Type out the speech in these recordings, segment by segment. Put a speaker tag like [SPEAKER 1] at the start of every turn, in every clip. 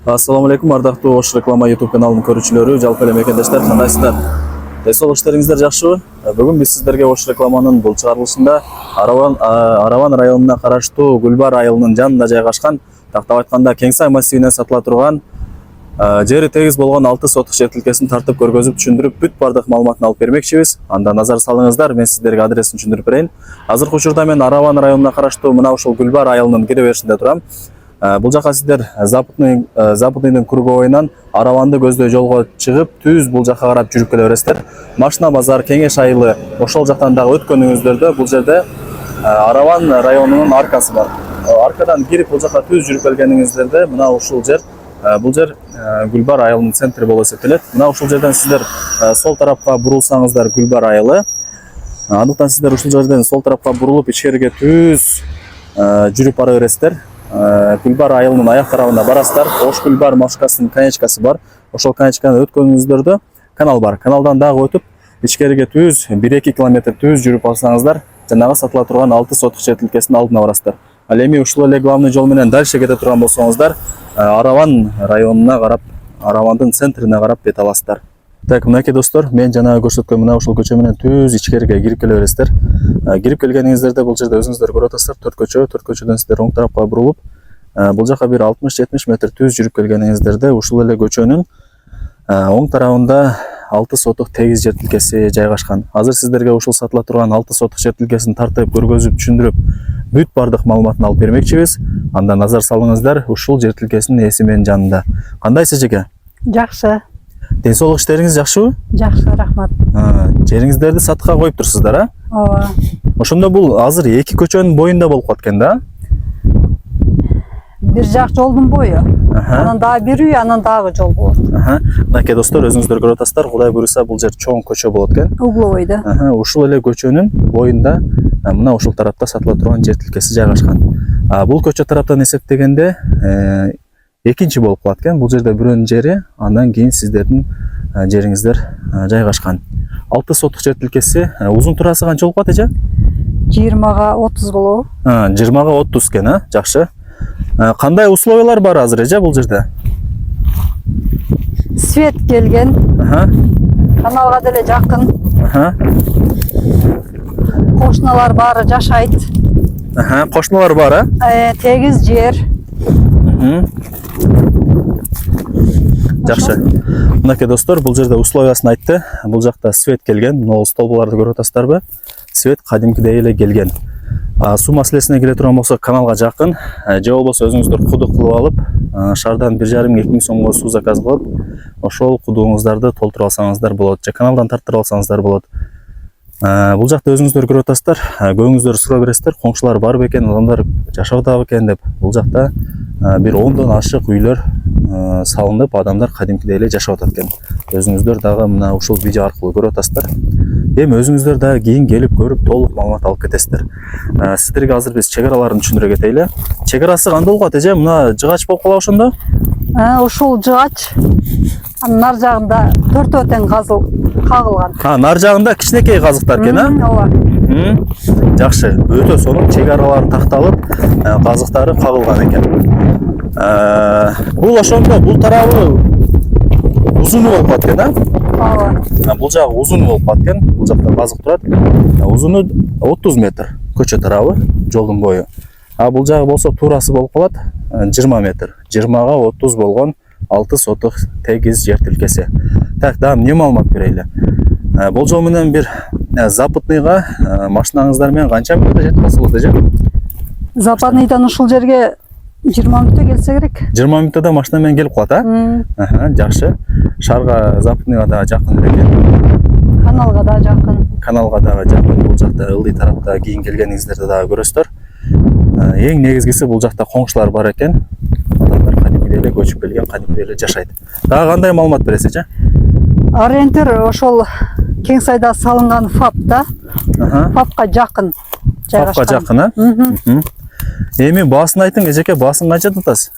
[SPEAKER 1] Assalamu alaikum, ардактуу Ош реклама YouTube каналынын көрүүчүлөрү, жалпы эле мекендештер, кандайсыздар? Десол иштериңиздер жакшыбы? Бүгүн биз сиздерге Ош рекламанын бул чыгарылышында Араван районуна караштуу Гүлбар айылынын жанында жайгашкан, тактап айтканда Кеңсай массивине сатыла турган жери тегиз болгон 6 сотук жер тилкесин тартып көргөзүп түшүндүрүп бүт бардык маалыматын алып бермекчибиз. Анда назар салыңыздар, мен сиздерге адресин түшүндүрүп берейин. Азыркы учурда мен Араван районуна караштуу мына ушул Гүлбар айылынын кире беришинде турам. Бул жака сиздер Западныйдын круговойунан Араванды көздөй жолго чыгып, түз бул жака карап жүрүп келе бересиздер. Машина базар, Кеңеш айылы ошол жактан дагы өткөнүңүздөрдө бул жерде Араван районунун аркасы бар. Аркадан кирип бул жака түз жүрүп келгениңиздерде мына ушул жер бул жер Гүлбар айылынын центри болуп эсептелет. Мына ушул жерден сиздер сол тарапка бурулсаңыздар Гүлбар айылы. Андыктан сиздер ушул жерден сол тарапка бурулуп ичкериге түз жүрүп бара бересиздер. Гүлбар айылынын аяк тарабында барасыздар. Ош Гүлбар машкасынын конечкасы бар. Ошол конечканы өткөнүңүздөрдө канал бар. Каналдан дагы өтүп, ичкериге түз 1-2 километр түз жүрүп алсаңыздар, жанагы сатыла турган 6 сотук жер тилкесинин алдына барасыздар. Ал эми ушул эле главный жол менен дальше кете турган болсоңуздар, Араван районуна карап, Аравандын центрине карап бет аласыздар. Так, мынакей достор, мен жанагы көрсөткөн мына ушул көчө менен түз ичкериге кирип келе бересиздер. Кирип келгениңиздерде бул жерде өзүңүздөр көрүп атасыздар, төрт көчөдөн сиздер оң тарапка бурулуп, бул жака бир 60-70 метр түз жүрүп келгениңиздерде ушул эле көчөнүн оң тарабында 6 сотук тегиз жер тилкеси жайгашкан. Азыр сиздерге ушул сатыла турган 6 сотук жер тилкесин тартып, көргөзүп, түшүндүрүп, бүт бардык маалыматын алып бермекчибиз. Анда назар салыңыздар, ушул жер тилкесинин ээси менин жанында. Кандайсыз эжеке?
[SPEAKER 2] Жакшы.
[SPEAKER 1] Ден соолук иштериңиз жакшыбы?
[SPEAKER 2] Жакшы, рахмат.
[SPEAKER 1] Жериңиздерди сатыкка коюп турсуздар, а?
[SPEAKER 2] Ооба.
[SPEAKER 1] Ошондо бул азыр эки көчөнүн боюнда болуп калат экен да?
[SPEAKER 2] Бир жак жолдун бою. Анан дагы бир үй, анан дагы жол болот.
[SPEAKER 1] Мынакей достор, өзүңүздөр көрүп атасыздар, Кудай буйруса бул жер чоң көчө болот экен.
[SPEAKER 2] Угловойдо.
[SPEAKER 1] Ушул эле көчөнүн боюнда мына ушул тарапта сатыла турган жер тилкеси жайгашкан. Бул көчө тараптан эсептегенде экинчи болуп калат экен. Бул жерде бирөөнүн жери, андан кийин сиздердин жериңиздер жайгашкан. 6 сотук жер тилкеси, узун турасы канча болуп калат эже?
[SPEAKER 2] 20га 30 болобу?
[SPEAKER 1] 20га 30 экен, а? Жакшы. Кандай условиялар бар азыр эже бул жерде?
[SPEAKER 2] Свет келген. Каналга деле жакын. Кошуналар баары жашайт.
[SPEAKER 1] Кошуналар бар, а?
[SPEAKER 2] Тегиз жер.
[SPEAKER 1] Жакшы. Мынакей достор, бул жерде условиясын айтты. Бул жакта свет келген. Могу столбуларды көрүп атасыздарбы? Свет кадимкидей эле келген. Суу маселесине келе турган болсок, каналга жакын, же болбосо өзүңүздөр кудук кылып алып, шаардан 1,5-2 миң сомго суу заказ кылып, ошол кудугуңуздарды толтуруп алсаңыздар болот, же каналдан тарттырып алсаңыздар болот. Бул жакта өзүңүздөр көрүп атасыздар, көбүңүздөр суроо бересиздер, коңшулар бар бекен, адамдар жашоодабы экен деп. Бул жакта бир 10дон ашык үйлөр салынып, адамдар кадимкидей эле жашап атат экен. Өзүңүздөр дагы мына ушул видео аркылуу көрүп атасыздар. Эми өзүңүздөр дагы кийин келип көрүп толук маалымат алып кетесиздер. Сиздерге азыр биз чек араларын түшүндүрө кетели. Чек арасы кандай болуп калат эже? Мына жыгач болуп калабы ошондо?
[SPEAKER 2] Ушул жыгач. Анын нар жагында төртөө тең кагылган.
[SPEAKER 1] Нар жагында кичинекей казыктар экен, а?
[SPEAKER 2] Ооба.
[SPEAKER 1] Жакшы. Өтө сонун чек аралары такталып, казыктары кагылган экен. Бул ошондо бул тарабы узуну болуп калат экен, а?
[SPEAKER 2] Ооба.
[SPEAKER 1] Бул жагы узун болуп калат экен. Бул жакта казык турат. Узуну 30 метр көчө тарабы, жолдун бою. Бул жагы болсо туурасы болуп калат 20 метр. 20га 30 болгон 6 сотук тегиз жер тилкеси. Так, дагы эмне маалымат берели? Болжол менен бир Западныйга машинаңыздар менен канча мүнөттө жетип калса болот эже?
[SPEAKER 2] Западныйдан ушул жерге 20 мүнөттө келсе керек.
[SPEAKER 1] 20 мүнөттө машина менен келип калат, а? Жакшы. Шаарга Западныйга да жакын эле экен.
[SPEAKER 2] Каналга да жакын.
[SPEAKER 1] Каналга дагы жакын. Бул жакта ылдый тарапта кийин келгениңиздерде дагы көрөсүздөр. Эң негизгиси бул жакта коңшулар бар экен. Адамдар кадимкидей эле көчүп келген, кадимкидей эле жашайт. Дагы кандай маалымат бересиз эже?
[SPEAKER 2] Ориентир ошол Кеңсайда салынган ФАП да. ФАПка жакын жайгашкан.
[SPEAKER 1] ФАПка жакын, а? Эми баасын айтың эжеке, баасын канча деп атасыз?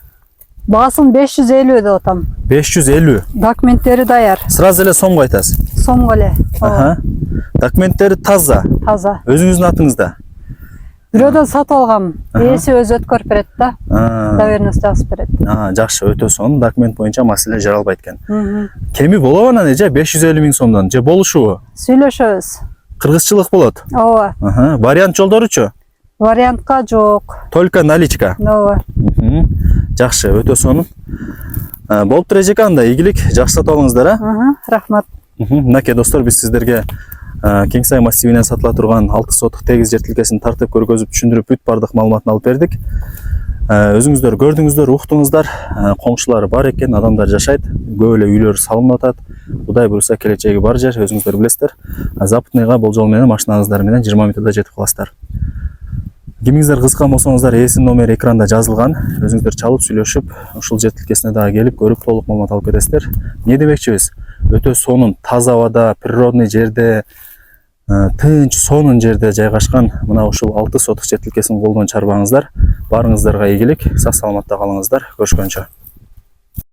[SPEAKER 2] Баасын 550 деп атам.
[SPEAKER 1] 550.
[SPEAKER 2] Документтери даяр.
[SPEAKER 1] Сразу эле сомго айтасыз.
[SPEAKER 2] Сомго эле.
[SPEAKER 1] Документтери таза.
[SPEAKER 2] Таза.
[SPEAKER 1] Өзүңүздүн атыңызда.
[SPEAKER 2] Бирөөдөн сатып алгам. Ээси өзү өткөрүп берет да. Доверенность жазып берет.
[SPEAKER 1] Жакшы, өтө сонун. Документ боюнча маселе жаралбайт экен. Кеми болобу анан же 550 миң сомдон же болушубу?
[SPEAKER 2] Сүйлөшөбүз.
[SPEAKER 1] Кыргызчылык болот.
[SPEAKER 2] Ооба.
[SPEAKER 1] Вариант жолдоручу?
[SPEAKER 2] Вариантка жок.
[SPEAKER 1] Только наличка.
[SPEAKER 2] Ооба.
[SPEAKER 1] Жакшы, өтө сонун. Болуптур эжеке, анда ийгилик, жакшы сатып алыңыздар,
[SPEAKER 2] Рахмат.
[SPEAKER 1] Мынакей достор, биз сиздерге Кеңсай массивинен сатыла турган 6 сотук тегиз жер тилкесин тартып көргөзүп түшүндүрүп бүт бардык маалыматын алып бердик. Өзүңүздөр көрдүңүздөр, уктуңуздар, коңшулары бар экен, адамдар жашайт, көп эле үйлөр салынып атат. Кудай буйруса келечеги бар жер, өзүңүздөр билесиздер. Западныйга болжол менен машинаңыздар менен 20 мүнөттө жетип каласыздар. Кимиңиздер кызыккан болсоңуздар, ээсинин номери экранда жазылган. Өзүңүздөр чалып сүйлөшүп, ушул жер тилкесине дагы келип көрүп толук маалымат алып кетесиздер. Эмне демекчибиз? Өтө сонун, таза абада, природный жерде, тынч, сонун жерде жайгашкан мына ушул 6 сотук жер тилкесин колдон чарбаңыздар. Барыңыздарга ийгилик, сак саламатта калыңыздар. Көрүшкөнчө.